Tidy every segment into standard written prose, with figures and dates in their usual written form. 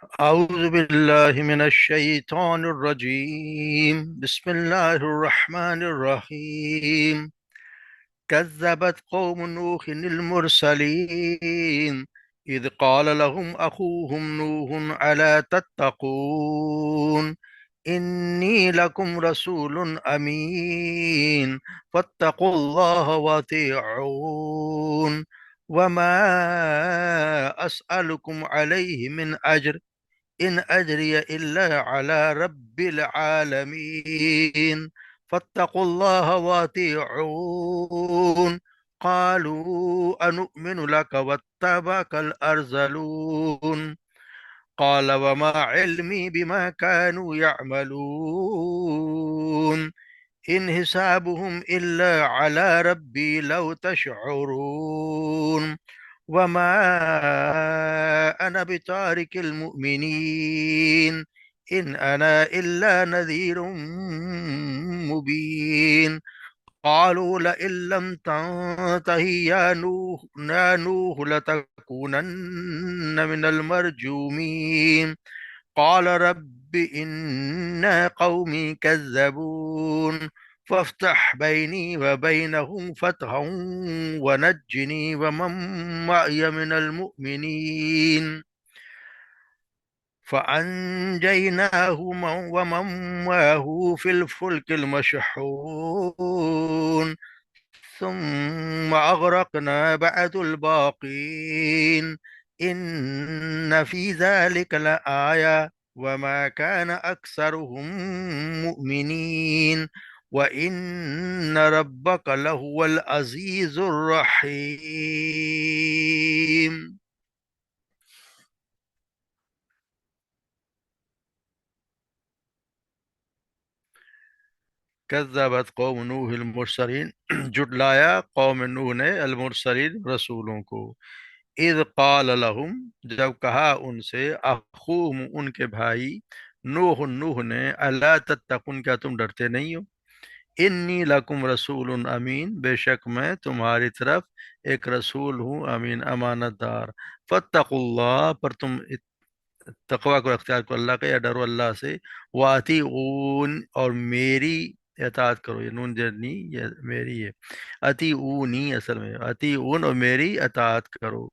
أعوذ بالله من الشيطان الرجيم. بسم الله الرحمن الرحيم. كذبت قوم نوح المرسلين إذ قال لهم أخوهم نوح ألا تتقون إني لكم رسول أمين فاتقوا الله وأطيعون وما أسألكم عليه من أجر إن أجري إلا على رب العالمين فاتقوا الله وأطيعون. قالوا أنؤمن لك واتبعك الأرذلون قال وما علمي بما كانوا يعملون إن حسابهم إلا على ربي لو تشعرون وما أنا بتارك المؤمنين إن أنا إلا نذير مبين. قالوا لئن لم تنته يا نوح لتكونن من المرجومين. قال رب إن قومي كذبون فافتح بيني وبينهم فتحا ونجني ومن معي من المؤمنين. فأنجيناه ومن معه في الفلك المشحون ثم أغرقنا بعد الباقين إن في ذلك لآية وما كان أكثرهم مؤمنين وإن ربك لهو العزيز الرحيم. کذبت قوم نوح المرسلین جٹلایا قوم نوح نے المرسلین رسولوں کو. اذ قال لهم جب کہا ان سے اخوہم ان کے بھائی نوح نے الا تتقون کیا تم ڈرتے نہیں ہو. انی لکم رسول امین بے شک میں تمہاری طرف ایک رسول ہوں امین امانت دار. فاتقوا اللہ پر تم تقوی کو اختیار کرو اللہ کا یا ڈرو اللہ سے. واطیعون اور میری اطاعت کرو. یہ نون جرنی یہ میری ہے. اطیعونی اصل میں اطیعون اور میری اطاعت کرو.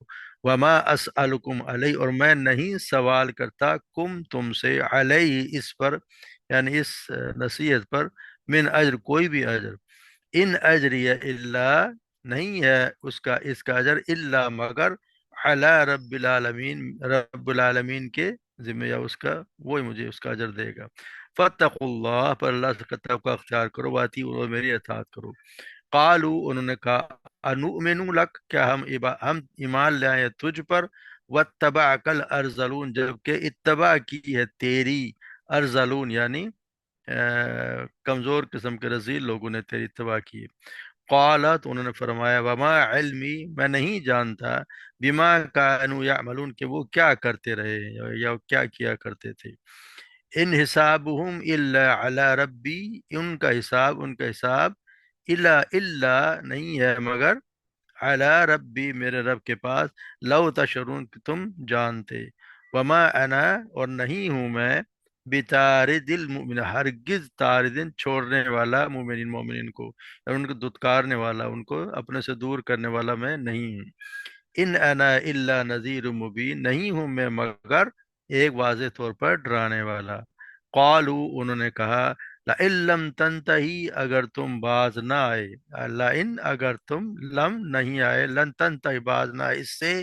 وما اسألکم علیہ اور میں نہیں سوال کرتا کم تم سے علیہ اس پر یعنی اس نصیحت پر من اجر کوئی بھی اجر. ان اجریہ الا نہیں ہے اس کا اجر الا مگر علی رب العالمین رب العالمین کے ذمہ یا اس کا وہی مجھے اس کا اجر دے گا. فاتقوا اللہ پر اللہ سے تقوی کا اختیار کرو. واطیعون اور میری اطاعت کرو. قالو انہوں نے کہا انؤمن لک کیا ہم ایمان لے آئے تجھ پر. واتبعک الارذلون جبکہ اتباع کی ہے تیری ارذلون یعنی کمزور قسم کے رذیل لوگوں نے تیری اتباع کی. قالت انہوں نے فرمایا وما علمی میں نہیں جانتا بما کانوا یعملون کہ وہ کیا کرتے رہے یا کیا کیا کرتے تھے. ان حسابہم الا علی ربی ان کا حساب الا نہیں ہے مگر علی ربی میرے رب کے پاس. لو تشرون کہ تم جانتے. وما انا اور نہیں ہوں میں بطارد المؤمن ہرگز طاردن چھوڑنے والا مومنین کو اور ان کو دتکارنے والا ان کو اپنے سے دور کرنے والا میں نہیں ہوں. ان انا الا نذیر مبین نہیں ہوں میں مگر ایک واضح طور پر ڈرانے والا. قالو انہوں نے کہا لئن لم تنتہی اگر تم باز نہ آئے لئن اگر تم لم نہیں آئے لن تنتہی باز نہ آئے اس سے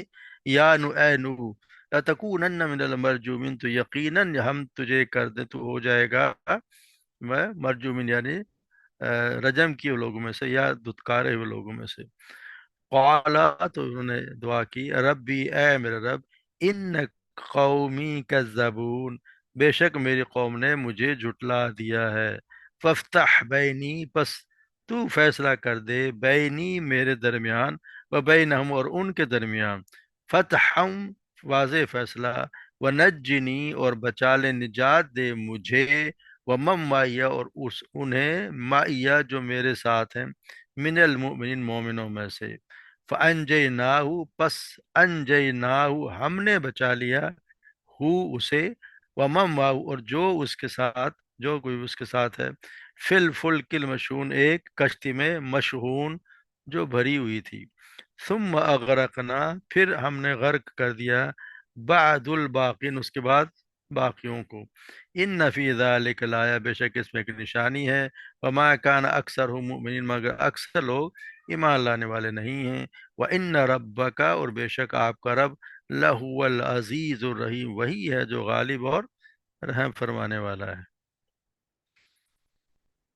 یا نو اے نو لتکونن من المرجومین تو یقیناً ہم تجھے کر دیں تو ہو جائے گا مرجومین یعنی رجم کیے لوگوں میں سے یا دتکارے ہوئے لوگوں میں سے. قالا تو انہوں نے دعا کی ربی اے میرے رب ان قومی کذبون بے شک میری قوم نے مجھے جھٹلا دیا ہے. فافتح بینی پس تو فیصلہ کر دے بینی میرے درمیان و بینہم اور ان کے درمیان. فتحم واضح فیصلہ. ونجنی اور بچا لے نجات دے مجھے ومن معیہ اور انہیں معیہ جو میرے ساتھ ہیں من المؤمنین مومنوں میں سے. فانجیناہ پس انجیناہ ہم نے بچا لیا ہو اسے، ومم واؤ اور جو اس کے ساتھ، جو کوئی اس کے ساتھ ہے، فل فلکل مشہون ایک کشتی میں، مشہون جو بھری ہوئی تھی، ثم اغرقنا پھر ہم نے غرق کر دیا، بعد الباقین اس کے بعد باقیوں کو، ان فی ذلک لآیہ بے شک اس میں ایک نشانی ہے، وما کان اکثر مؤمنین مگر اکثر لوگ ایمان لانے والے نہیں ہیں، وان ربک اور بے شک آپ کا رب لہو العزیز الرحیم وہی ہے جو غالب اور رحم فرمانے والا ہے۔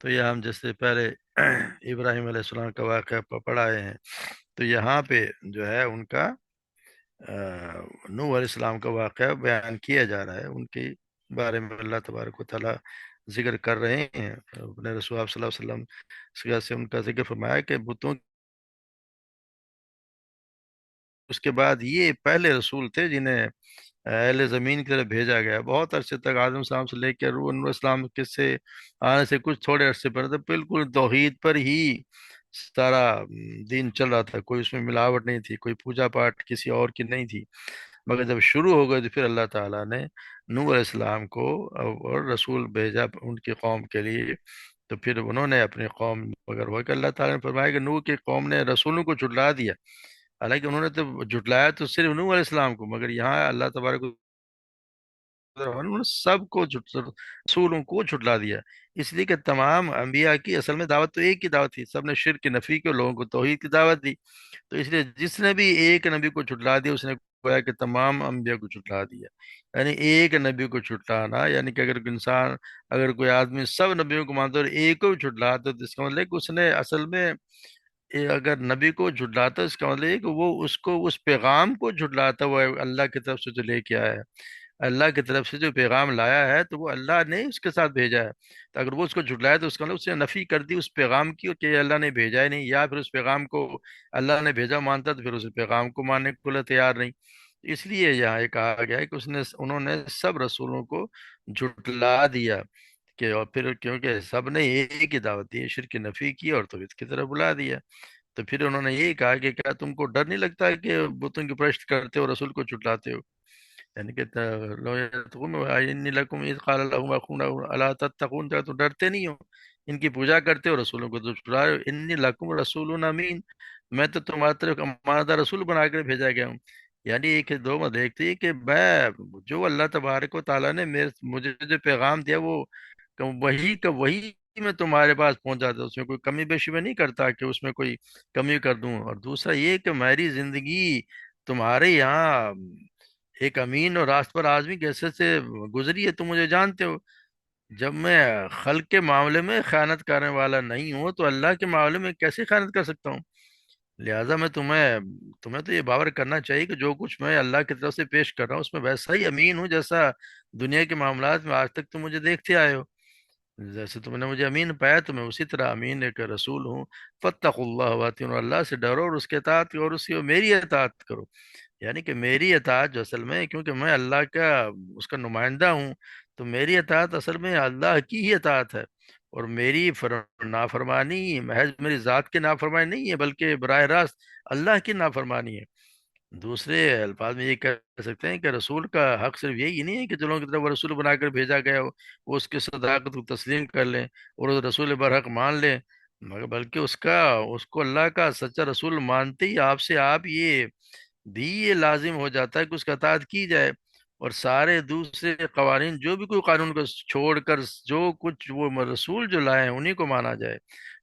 تو یہ ہم جس سے پہلے ابراہیم علیہ السلام کا واقعہ پڑھائے ہیں، تو یہاں پہ جو ہے ان کا نوح علیہ السلام کا واقعہ بیان کیا جا رہا ہے، ان کے بارے میں اللہ تبارک و تعالیٰ ذکر کر رہے ہیں، اپنے رسول آپ صلی اللہ علیہ وسلم سے ان کا ذکر فرمایا کہ بتوں، اس کے بعد یہ پہلے رسول تھے جنہیں اہل زمین کی طرف بھیجا گیا، بہت عرصے تک آدم السلام سے لے کے نوح علیہ السلام کے سے آنے سے کچھ تھوڑے عرصے پر تو بالکل توحید پر ہی سارا دین چل رہا تھا، کوئی اس میں ملاوٹ نہیں تھی، کوئی پوجا پاٹ کسی اور کی نہیں تھی، مگر جب شروع ہو گئے تو پھر اللہ تعالیٰ نے نوح علیہ السلام کو اور رسول بھیجا ان کی قوم کے لیے، تو پھر انہوں نے اپنی قوم، مگر وہ کہ اللہ تعالیٰ نے فرمایا کہ نوح کی قوم نے رسولوں کو جھٹلا دیا، حالانکہ انہوں نے تو جھٹلایا تو صرف نوح علیہ السلام کو، مگر یہاں اللہ تبارک انہوں نے سب کو رسولوں کو جھٹلا دیا، اس لیے کہ تمام انبیاء کی اصل میں دعوت تو ایک ہی دعوت تھی، سب نے شرک کی نفی کی اور لوگوں کو توحید کی دعوت دی، تو اس لیے جس نے بھی ایک نبی کو جھٹلا دیا اس نے گویا کہ تمام انبیاء کو جھٹلا دیا، یعنی ایک نبی کو جھٹلانا، یعنی کہ اگر کوئی انسان، اگر کوئی آدمی سب نبیوں کو مانتا ہے اور ایک کو بھی جھٹلاتا تو اس کا مطلب ہے کہ اس نے اصل میں اگر نبی کو جھٹلاتا اس کا مطلب ہے کہ وہ اس کو اس پیغام کو جھٹلاتا، وہ اللہ کی طرف سے جو لے کے آیا ہے، اللہ کی طرف سے جو پیغام لایا ہے تو وہ اللہ نے اس کے ساتھ بھیجا ہے، تو اگر وہ اس کو جھٹلایا تو اس کا مطلب اس نے نفی کر دی اس پیغام کی کہ یہ اللہ نے بھیجا ہی نہیں، یا پھر اس پیغام کو اللہ نے بھیجا مانتا تو پھر اس پیغام کو ماننے کو لیے تیار نہیں، اس لیے یہاں یہ کہا گیا ہے کہ انہوں نے سب رسولوں کو جھٹلا دیا، کہ اور پھر کیونکہ سب نے ایک ہی دعوت دی، شرک کی نفی کی اور توحید کی طرف بلا دیا، تو پھر انہوں نے یہی کہا کہ کیا تم کو ڈر نہیں لگتا کہ بتوں کی پرست کرتے ہو رسول کو جھٹلاتے ہو، یعنی کہ لو یتقون انی لکم اذ قال لهم اخونا الا تتقون، کیا تم ڈرتے نہیں ہو، ان کی پوجا کرتے ہو رسولوں کو تو چھڑا رہے ہو، انی لکم رسول امین، میں تو تمہاری طرف امانت دار رسول بنا کر بھیجا گیا ہوں، یعنی ایک دو میں دیکھتی ہے کہ میں جو اللہ تبارک و تعالیٰ نے مجھے جو پیغام دیا وہ وہی کا وہی میں تمہارے پاس پہنچا دوں، اس میں کوئی کمی بیشی میں نہیں کرتا کہ اس میں کوئی کمی کر دوں، اور دوسرا یہ کہ میری زندگی تمہارے یہاں ایک امین اور راست پر آدمی کیسے سے گزری ہے تم مجھے جانتے ہو، جب میں خلق کے معاملے میں خیانت کرنے والا نہیں ہوں تو اللہ کے معاملے میں کیسے خیانت کر سکتا ہوں، لہٰذا میں تمہیں تو یہ باور کرنا چاہیے کہ جو کچھ میں اللہ کی طرف سے پیش کر رہا ہوں اس میں ویسا ہی امین ہوں جیسا دنیا کے معاملات میں آج تک تم مجھے دیکھتے آئے ہو، جیسے تم نے مجھے امین پایا تو میں اسی طرح امین ایک رسول ہوں، فاتقوا اللہ واتقون، اللہ سے ڈرو اور اس کے اطاعت کرو اور اس کی میری اطاعت کرو، یعنی کہ میری اطاعت جو اصل میں کیونکہ میں اللہ کا اس کا نمائندہ ہوں، تو میری اطاعت اصل میں اللہ کی ہی اطاعت ہے، اور میری نافرمانی محض میری ذات کی نافرمانی نہیں ہے بلکہ براہ راست اللہ کی نافرمانی ہے، دوسرے الفاظ میں یہ کہہ سکتے ہیں کہ رسول کا حق صرف یہی نہیں ہے کہ جو لوگوں کی طرف وہ رسول بنا کر بھیجا گیا ہو وہ اس کی صداقت کو تسلیم کر لیں اور اس رسول برحق مان لیں، مگر بلکہ اس کو اللہ کا سچا رسول مانتے ہی آپ یہ بھی یہ لازم ہو جاتا ہے کہ اس کا اطاعت کی جائے، اور سارے دوسرے قوانین جو بھی کوئی قانون کو چھوڑ کر جو کچھ وہ رسول جو لائے ہیں انہیں کو مانا جائے،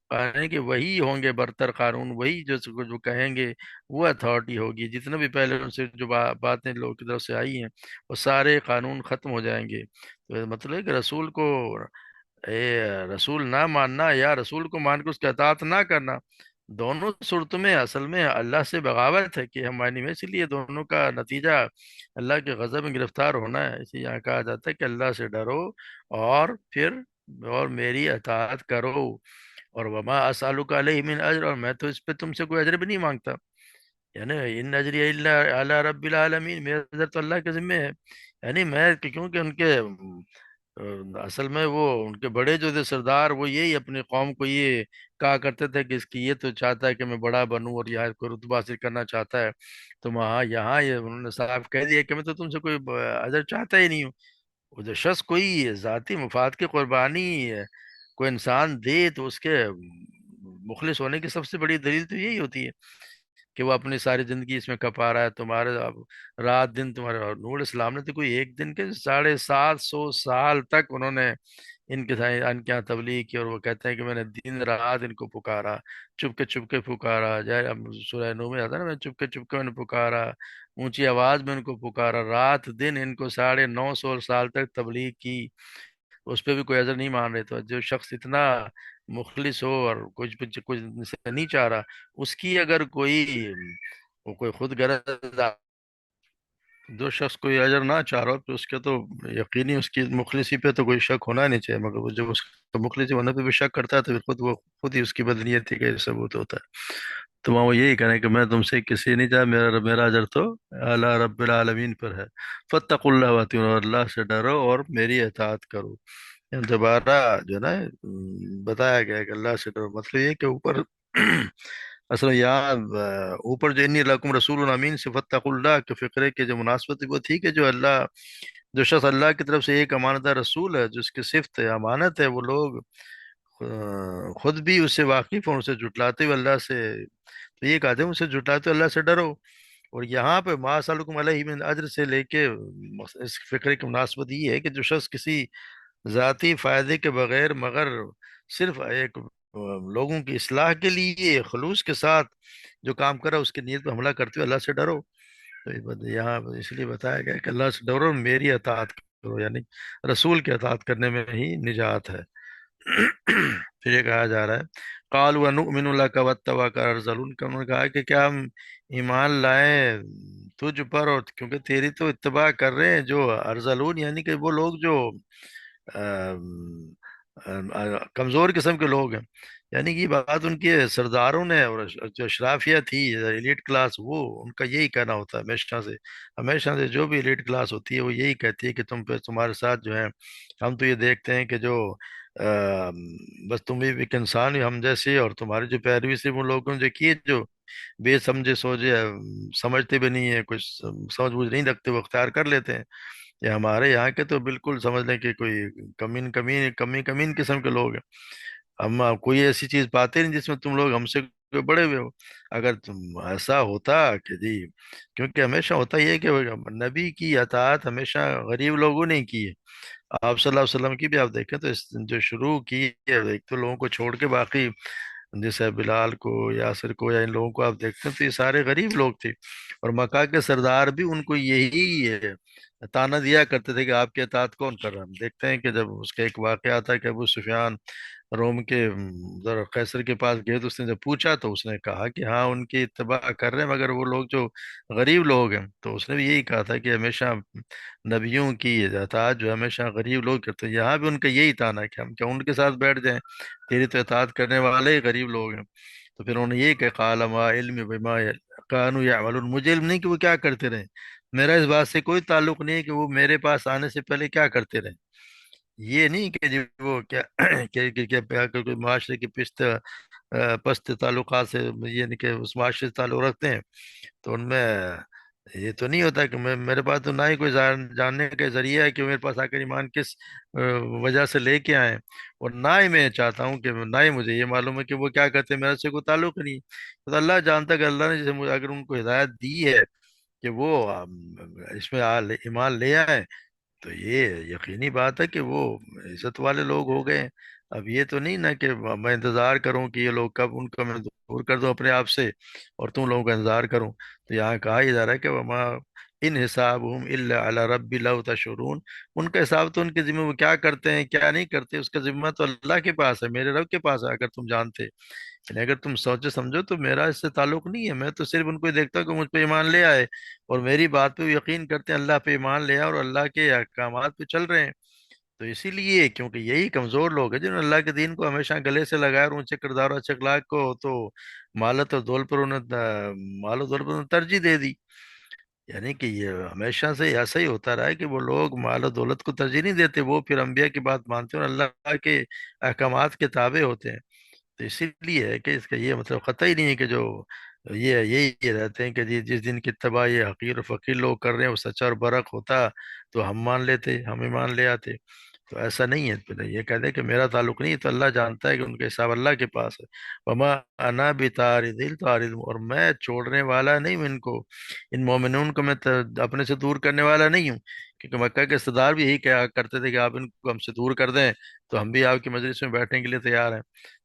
کہنے کہ وہی ہوں گے برتر قانون، وہی جو کہیں گے وہ اتھارٹی ہوگی، جتنے بھی پہلے ان سے جو باتیں لوگوں کی طرف سے آئی ہیں وہ سارے قانون ختم ہو جائیں گے، تو مطلب ہے کہ رسول کو رسول نہ ماننا یا رسول کو مان کے اس کا اطاعت نہ کرنا، دونوں صورتوں میں اصل میں اللہ سے بغاوت ہے کہ ہم معنی میں، اسی لیے دونوں کا نتیجہ اللہ کے غضب میں گرفتار ہونا ہے، اسی یہاں کہا جاتا ہے کہ اللہ سے ڈرو اور پھر اور میری اطاعت کرو، اور وما اسالک علیہ من اجر، اور میں تو اس پہ تم سے کوئی اجر بھی نہیں مانگتا، یعنی ان اجری الا علی رب العالمین، میرا اجر تو اللہ کے ذمہ ہے، یعنی میں کیونکہ ان کے اصل میں وہ ان کے بڑے جو تھے سردار، وہ یہی اپنی قوم کو یہ کہا کرتے تھے کہ اس کی یہ تو چاہتا ہے کہ میں بڑا بنوں اور یہ کوئی رتبہ حاصل کرنا چاہتا ہے، تو وہاں یہاں یہ انہوں نے صاف کہہ دیا کہ میں تو تم سے کوئی اجر چاہتا ہی نہیں ہوں۔ وہ جو شخص کوئی ذاتی مفاد کی قربانی کوئی انسان دے تو اس کے مخلص ہونے کی سب سے بڑی دلیل تو یہی ہوتی ہے کہ وہ اپنی ساری زندگی اس میں کپا رہا ہے تمہارے اب رات دن تمہارے۔ اور نور علیہ السلام نے تو کوئی ایک دن کے 750 سال تک انہوں نے ان کے یہاں تبلیغ کی، اور وہ کہتے ہیں کہ میں نے دن رات ان کو پکارا، چپ کے پکارا جائے، اب سورہ نو میں آتا ہے نا، میں چپ کے میں نے پکارا، اونچی آواز میں ان کو پکارا، رات دن ان کو 950 سال تک تبلیغ کی، اس پہ بھی کوئی اثر نہیں مان رہے۔ تو جو شخص اتنا مخلص ہو اور کچھ سے نہیں چاہ رہا، اس کی اگر کوئی وہ کوئی خود غرض، جو شخص کوئی اجر نہ چاہ رہا ہو تو اس کے تو یقینی اس کی مخلصی پہ تو کوئی شک ہونا نہیں چاہیے، مگر وہ جو اس کا مخلصی ہونے پہ بھی شک کرتا ہے تو پھر خود ہی اس کی بدنیتی کا یہ ثبوت ہوتا ہے۔ تو وہاں وہ یہی کہنا ہے کہ میں تم سے کسی نہیں چاہ، میرا اجر تو اللہ رب العالمین پر ہے۔ فاتقوا اللہ واتقوا، اور اللہ سے ڈرو اور میری اطاعت کرو۔ یہاں دوبارہ جو ہے نا بتایا گیا ہے کہ اللہ سے ڈرو، مطلب یہ کہ اوپر اصل میں یہاں اوپر جو انی لکم رسول امین سے فاتقوا اللہ کے فقرے کی جو مناسبت ہے وہ تھی کہ جو شخص اللہ کی طرف سے ایک امانت دار رسول ہے، جو اس کی صفت ہے امانت ہے، وہ لوگ خود بھی اس سے واقف ہیں، اسے جھٹلاتے ہوئے اللہ سے، تو یہ کہتے ہیں اسے جھٹلاتے ہوئے اللہ سے ڈرو۔ اور یہاں پہ ما سألکم علیہ من اجر سے لے کے اس فقرے کی مناسبت یہ ہے کہ جو شخص کسی ذاتی فائدے کے بغیر مگر صرف ایک لوگوں کی اصلاح کے لیے خلوص کے ساتھ جو کام کرا، اس کی نیت پہ حملہ کرتے ہوئے اللہ سے ڈرو۔ تو یہاں اس لیے بتایا گیا کہ اللہ سے ڈرو، میری اطاعت کرو، یعنی رسول کی اطاعت کرنے میں ہی نجات ہے۔ پھر یہ کہا جا رہا ہے قالوا ونؤمن لك واتبعك الارذلون، کہ انہوں نے کہا کہ کیا ہم ایمان لائیں تجھ پر، اور کیونکہ تیری تو اتباع کر رہے ہیں جو ارذلون، یعنی کہ وہ لوگ جو کمزور قسم کے لوگ ہیں، یعنی کہ یہ بات ان کے سرداروں نے اور جو اشرافیہ تھی ایلیٹ کلاس، وہ ان کا یہی کہنا ہوتا ہے ہمیشہ سے جو بھی ایلیٹ کلاس ہوتی ہے وہ یہی کہتی ہے کہ تمہارے ساتھ جو ہے، ہم تو یہ دیکھتے ہیں کہ جو بس تم بھی ایک انسان ہی ہم جیسے، اور تمہاری جو پیروی سے وہ لوگوں نے جو کی ہے، جو بے سمجھے سوچے سمجھتے بھی نہیں ہے، کچھ سمجھ بوجھ نہیں رکھتے، وہ اختیار کر لیتے ہیں۔ یہ ہمارے یہاں کے تو بالکل سمجھ لیں کہ کوئی کمین قسم کے لوگ ہیں، ہم کوئی ایسی چیز پاتے نہیں جس میں تم لوگ ہم سے کوئی بڑے ہوئے ہو۔ اگر تم ایسا ہوتا کہ جی، کیونکہ ہمیشہ ہوتا یہ ہے کہ نبی کی اطاعت ہمیشہ غریب لوگوں نے کی ہے۔ آپ صلی اللہ علیہ وسلم کی بھی آپ دیکھیں تو جو شروع کی ہے ایک تو لوگوں کو چھوڑ کے باقی جیسے بلال کو، یاسر کو، یا ان لوگوں کو آپ دیکھتے ہیں تو یہ سارے غریب لوگ تھے، اور مکہ کے سردار بھی ان کو یہی تانا دیا کرتے تھے کہ آپ کے اطاعت کون کر رہا ہے۔ ہم دیکھتے ہیں کہ جب اس کا ایک واقعہ آتا ہے کہ ابو سفیان روم کے ذرا قیصر کے پاس گئے تو اس نے جب پوچھا تو اس نے کہا کہ ہاں ان کی اتباع کر رہے ہیں، مگر وہ لوگ جو غریب لوگ ہیں، تو اس نے بھی یہی کہا تھا کہ ہمیشہ نبیوں کی اطاعت جو ہمیشہ غریب لوگ کرتے ہیں، یہاں بھی ان کا یہی تانا ہے کہ ہم کیا ان کے ساتھ بیٹھ جائیں، تیری تو اطاعت کرنے والے ہی غریب لوگ ہیں۔ تو پھر انہوں نے یہ کہ قال ما علم بما كانوا يعملون، مجھے علم نہیں کہ وہ کیا کرتے رہے، میرا اس بات سے کوئی تعلق نہیں ہے کہ وہ میرے پاس آنے سے پہلے کیا کرتے رہے۔ یہ نہیں کہ جی وہ کیا کوئی معاشرے کی پست تعلقات سے یہ نہیں کہ اس معاشرے سے تعلق رکھتے ہیں، تو ان میں یہ تو نہیں ہوتا کہ میرے پاس تو نہ ہی کوئی جاننے کا ذریعہ ہے کہ میرے پاس آ کر ایمان کس وجہ سے لے کے آئیں، اور نہ ہی میں چاہتا ہوں کہ نہ ہی مجھے یہ معلوم ہے کہ وہ کیا کرتے ہیں، میرے سے کوئی تعلق ہی نہیں۔ تو اللہ جانتا ہے کہ اللہ نے جیسے اگر ان کو ہدایت دی ہے کہ وہ اس میں ایمان لے آئیں، تو یہ یقینی بات ہے کہ وہ عزت والے لوگ ہو گئے۔ اب یہ تو نہیں نا کہ میں انتظار کروں کہ یہ لوگ کب ان کو میں دور کر دوں اپنے آپ سے اور تم لوگوں کا انتظار کروں۔ تو یہاں کہا ہی جا رہا ہے کہ وما ان حسابہم الا علی ربی لو تشعرون، ان کا حساب تو ان کے ذمہ وہ کیا کرتے ہیں کیا نہیں کرتے اس کا ذمہ تو اللہ کے پاس ہے، میرے رب کے پاس ہے، اگر تم جانتے، یعنی اگر تم سوچے سمجھو تو میرا اس سے تعلق نہیں ہے، میں تو صرف ان کو ہی دیکھتا ہوں کہ مجھ پہ ایمان لے آئے اور میری بات پہ وہ یقین کرتے ہیں، اللہ پہ ایمان لے آئے اور اللہ کے احکامات پہ چل رہے ہیں۔ تو اسی لیے کیونکہ یہی کمزور لوگ ہیں جنہوں نے اللہ کے دین کو ہمیشہ گلے سے لگایا اور اونچے کردار اور اچھے اخلاق کو تو مالت اور دول پر انہیں مال و دول پر انہیں ترجیح دے دی۔ یعنی کہ یہ ہمیشہ سے ایسا ہی ہوتا رہا ہے کہ وہ لوگ مال و دولت کو ترجیح نہیں دیتے، وہ پھر انبیاء کی بات مانتے ہیں اور اللہ کے احکامات کے تابع ہوتے ہیں۔ تو اسی لیے ہے کہ اس کا یہ مطلب قطعی نہیں ہے کہ جو یہی رہتے ہیں کہ جس دن کی اتباع یہ حقیر و فقیر لوگ کر رہے ہیں وہ سچا اور برحق ہوتا تو ہم مان لیتے، ہم ایمان لے آتے۔ تو ایسا نہیں ہے، پھر یہ کہتے ہیں کہ میرا تعلق نہیں ہے، تو اللہ جانتا ہے کہ ان کا حساب اللہ کے پاس ہے۔ وما انا بطارد الطارد، اور میں چھوڑنے والا نہیں ہوں ان کو، ان مومنون کو میں اپنے سے دور کرنے والا نہیں ہوں، کیونکہ مکہ کے صدار بھی یہی کہا کرتے تھے کہ آپ ان کو ہم سے دور کر دیں تو ہم بھی آپ کی مجلس میں بیٹھنے کے لیے تیار ہیں۔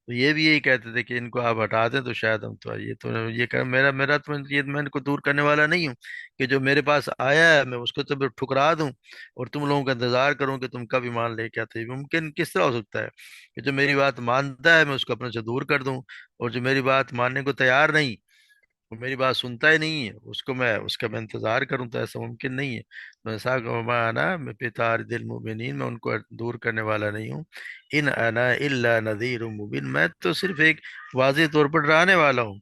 تو یہ بھی یہی کہتے تھے کہ ان کو آپ ہٹا دیں تو شاید ہم تو یہ کہ میرا تو یہ میں ان کو دور کرنے والا نہیں ہوں کہ جو میرے پاس آیا ہے میں اس کو تو ٹھکرا دوں اور تم لوگوں کا انتظار کروں کہ تم کب ایمان لے کے آتے۔ یہ ممکن کس طرح ہو سکتا ہے کہ جو میری بات مانتا ہے میں اس کو اپنے سے دور کر دوں، اور جو میری بات ماننے کو تیار نہیں، وہ میری بات سنتا ہی نہیں ہے، اس کا میں انتظار کروں؟ تو ایسا ممکن نہیں ہے۔ تو ایسا آنا میں پتار دل مومنین، میں ان کو دور کرنے والا نہیں ہوں۔ ان انا الا نذیر مبین، میں تو صرف ایک واضح طور پر ڈرانے والا ہوں۔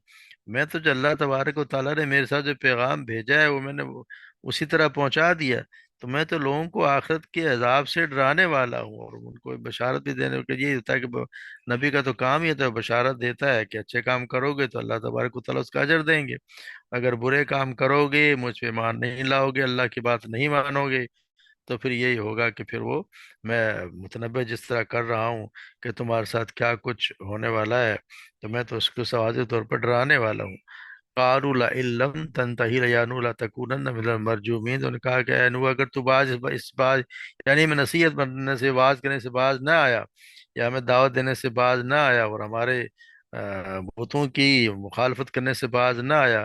میں تو جو اللہ تبارک و تعالیٰ نے میرے ساتھ جو پیغام بھیجا ہے وہ میں نے اسی طرح پہنچا دیا۔ تو میں تو لوگوں کو آخرت کے عذاب سے ڈرانے والا ہوں، اور ان کو بشارت بھی دینے کے یہ ہوتا ہے کہ نبی کا تو کام ہی ہے، بشارت دیتا ہے کہ اچھے کام کرو گے تو اللہ تبارک و تعالیٰ اس کا اجر دیں گے، اگر برے کام کرو گے، مجھ پہ ایمان نہیں لاؤ گے، اللہ کی بات نہیں مانو گے، تو پھر یہی ہوگا کہ پھر وہ میں متنبع جس طرح کر رہا ہوں کہ تمہارے ساتھ کیا کچھ ہونے والا ہے، تو میں تو اس کو واضح طور پر ڈرانے والا ہوں۔ قالوا لئن لم تنتهي یا نوح لتکونن من المرجومین، تو انہوں نے کہا کہ اے نوح اگر تو باز اس باز یعنی میں نصیحت کرنے سے باز کرنے سے باز نہ آیا، یا ہمیں دعوت دینے سے باز نہ آیا اور ہمارے بتوں کی مخالفت کرنے سے باز نہ آیا،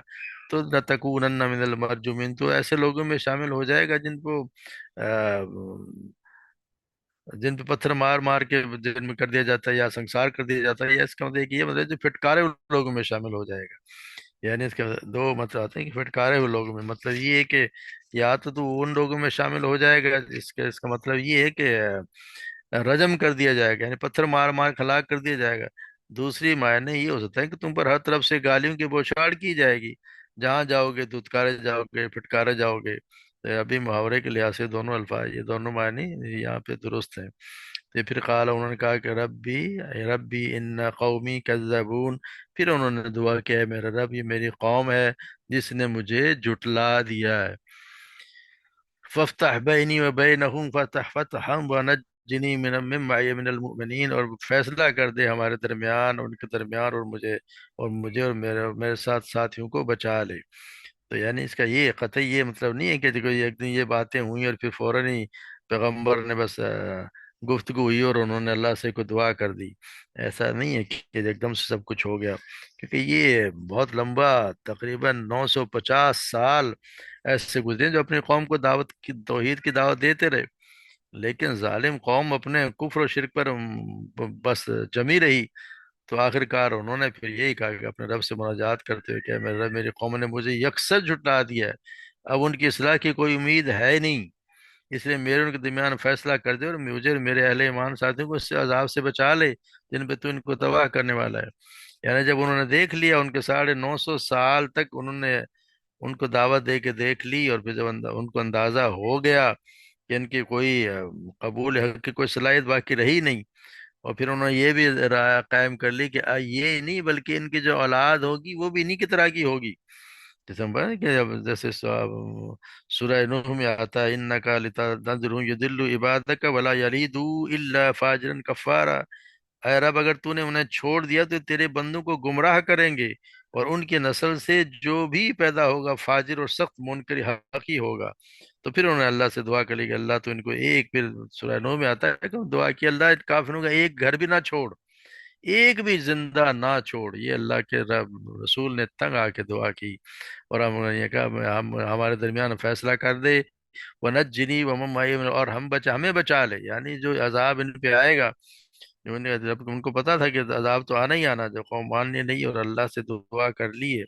تو لتکونن من المرجومین، تو ایسے لوگوں میں شامل ہو جائے گا آ، جن پہ پتھر مار مار کے جن میں کر دیا جاتا ہے یا سنسار کر دیا جاتا ہے، یا اس کا مطلب ہے کہ یہ مطلب جو پھٹکارے ہوئے لوگوں میں شامل ہو جائے گا۔ یعنی اس کے دو مطلب آتے ہیں کہ پھٹکارے ہوئے لوگوں میں، مطلب یہ ہے کہ یا تو ان لوگوں میں شامل ہو جائے گا، اس کا مطلب یہ ہے کہ رجم کر دیا جائے گا، یعنی پتھر مار مار کے ہلاک کر دیا جائے گا۔ دوسری معنی یہ ہو سکتا ہے کہ تم پر ہر طرف سے گالیوں کی بوچھاڑ کی جائے گی، جہاں جاؤ گے دھتکارے جاؤ گے، پھٹکارے جاؤ گے۔ تو ابھی محاورے کے لحاظ سے دونوں الفاظ، یہ دونوں معنی یہاں پہ درست ہیں۔ تو پھر قال، انہوں نے کہا کہ ربی اے ربی ان قومی کذبون، پھر انہوں نے دعا کیا ہے میرا رب یہ میری قوم ہے جس نے مجھے جھٹلا دیا ہے۔ فافتح بینی و بینہم فتحا ونجنی من معی من المؤمنین، اور فیصلہ کر دے ہمارے درمیان، ان کے درمیان، اور میرے ساتھ ساتھیوں کو بچا لے۔ تو یعنی اس کا یہ قطعی یہ مطلب نہیں ہے کہ دیکھو یہ ایک دن یہ باتیں ہوئیں اور پھر فوراً ہی پیغمبر نے بس گفتگو ہوئی اور انہوں نے اللہ سے کوئی دعا کر دی۔ ایسا نہیں ہے کہ ایک دم سے سب کچھ ہو گیا، کیونکہ یہ بہت لمبا، تقریباً 950 سال ایسے گزرے جو اپنی قوم کو دعوت کی، توحید کی دعوت دیتے رہے، لیکن ظالم قوم اپنے کفر و شرک پر بس جمی رہی۔ تو آخر کار انہوں نے پھر یہی کہا کہ اپنے رب سے مناجات کرتے ہوئے کہ میرے رب میری قوم نے مجھے یکسر جھٹلا دیا ہے، اب ان کی اصلاح کی کوئی امید ہے نہیں، اس لیے میرے ان کے درمیان فیصلہ کر دے اور مجھے اور میرے اہل ایمان ساتھیوں کو اس سے عذاب سے بچا لے جن پہ تو ان کو تباہ کرنے والا ہے۔ یعنی جب انہوں نے دیکھ لیا، ان کے 950 سال تک انہوں نے ان کو دعوت دے کے دیکھ لی، اور پھر جب ان کو اندازہ ہو گیا کہ ان کی کوئی قبول حق کی کوئی صلاحیت باقی رہی نہیں، اور پھر انہوں نے یہ بھی رائے قائم کر لی کہ یہ نہیں بلکہ ان کی جو اولاد ہوگی وہ بھی انہی کی طرح کی ہوگی۔ جیسے ہم بات کہ جیسے سورہ نوح میں آتا ہے انکا لتنذر یضل عبادک ولا یلدوا الا فاجرا کفارا، اے رب اگر تو نے انہیں چھوڑ دیا تو تیرے بندوں کو گمراہ کریں گے، اور ان کی نسل سے جو بھی پیدا ہوگا فاجر اور سخت منکر حق ہی ہوگا۔ تو پھر انہوں نے اللہ سے دعا کری کہ اللہ تو ان کو ایک، پھر سورہ نو میں آتا ہے کہ دعا کی اللہ کافروں کا ایک گھر بھی نہ چھوڑ، ایک بھی زندہ نہ چھوڑ۔ یہ اللہ کے رسول نے تنگ آ کے دعا کی، اور ہم نے یہ کہا ہمارے درمیان فیصلہ کر دے، ونجنی ومن معی، اور ہمیں بچا لے، یعنی جو عذاب ان پہ آئے گا، جب ان کو پتا تھا کہ عذاب تو آنا ہی آنا، جب قوم ماننے نہیں اور اللہ سے دعا کر لیے،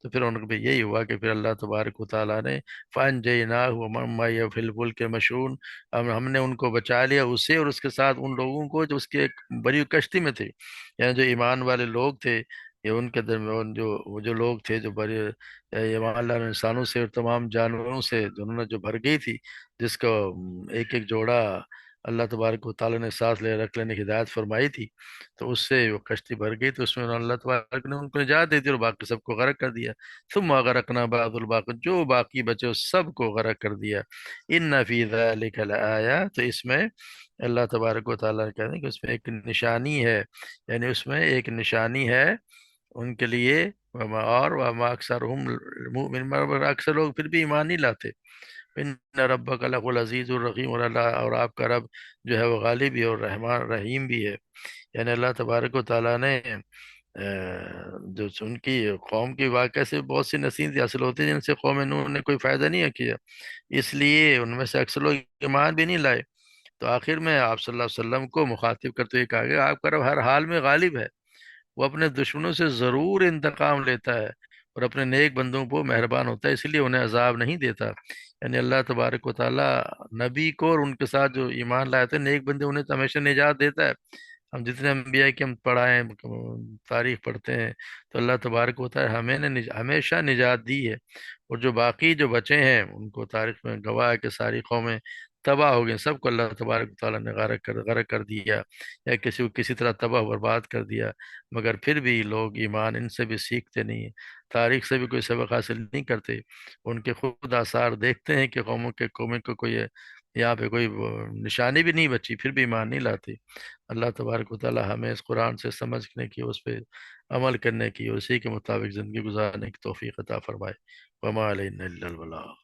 تو پھر ان کو بھی یہی ہوا کہ پھر اللہ تبارک و تعالیٰ نے فَأَنجَيْنَاهُ وَمَن مَّعَهُ فِي الْفُلْكِ مَشْحُونٍ، ہم نے ان کو بچا لیا، اسے اور اس کے ساتھ ان لوگوں کو جو اس کے ایک بڑی کشتی میں تھے، یعنی جو ایمان والے لوگ تھے، یہ ان کے درمیان جو وہ جو لوگ تھے جو بڑے ایمان اللہ نے انسانوں سے اور تمام جانوروں سے جنہوں نے جو بھر گئی تھی، جس کو ایک ایک جوڑا اللہ تبارک و تعالیٰ نے ساتھ لے رکھ لینے کی ہدایت فرمائی تھی، تو اس سے وہ کشتی بھر گئی، تو اس میں اللہ تبارک نے ان کو نجات دے دی اور باقی سب کو غرق کر دیا۔ ثم غرقنا بعد الباقی، جو باقی بچے اس سب کو غرق کر دیا۔ ان فی ذلک لآیہ، تو اس میں اللہ تبارک و تعالیٰ کہتے ہیں کہ اس میں ایک نشانی ہے، یعنی اس میں ایک نشانی ہے ان کے لیے، اور وما اکثرهم المؤمن، مگر اکثر لوگ پھر بھی ایمان نہیں لاتے۔ ان ربک لهو العزیز الرحیم، اور اللہ اور آپ کا رب جو ہے وہ غالب بھی ہے اور رحمان رحیم بھی ہے۔ یعنی اللہ تبارک و تعالیٰ نے جو ان کی قوم کی واقعہ سے بہت سی نصیحتیں حاصل ہوتی ہیں جن سے قوم نوح نے کوئی فائدہ نہیں کیا، اس لیے ان میں سے اکثر لوگ ایمان بھی نہیں لائے۔ تو آخر میں آپ صلی اللہ علیہ وسلم کو مخاطب کرتے ہوئے کہا گیا آپ کا رب ہر حال میں غالب ہے، وہ اپنے دشمنوں سے ضرور انتقام لیتا ہے اور اپنے نیک بندوں کو مہربان ہوتا ہے، اس لیے انہیں عذاب نہیں دیتا۔ یعنی اللہ تبارک و تعالیٰ نبی کو اور ان کے ساتھ جو ایمان لائے تھے نیک بندے، انہیں تو ہمیشہ نجات دیتا ہے۔ ہم جتنے انبیاء کی ہم پڑھائیں تاریخ پڑھتے ہیں تو اللہ تبارک و تعالیٰ ہمیں نے ہمیشہ نجات دی ہے، اور جو باقی جو بچے ہیں ان کو تاریخ میں گواہ ہے کہ ساری قومیں تباہ ہو گئیں، سب کو اللہ تبارک و تعالیٰ نے غرق کر دیا، یا کسی کو کسی طرح تباہ و برباد کر دیا۔ مگر پھر بھی لوگ ایمان ان سے بھی سیکھتے نہیں ہیں، تاریخ سے بھی کوئی سبق حاصل نہیں کرتے، ان کے خود آثار دیکھتے ہیں کہ قوموں کو کوئی یہاں پہ کوئی نشانی بھی نہیں بچی، پھر بھی ایمان نہیں لاتے۔ اللہ تبارک و تعالی ہمیں اس قرآن سے سمجھنے کی، اس پہ عمل کرنے کی، اور اسی کے مطابق زندگی گزارنے کی توفیق عطا فرمائے۔ وما علینا الا البلاغ۔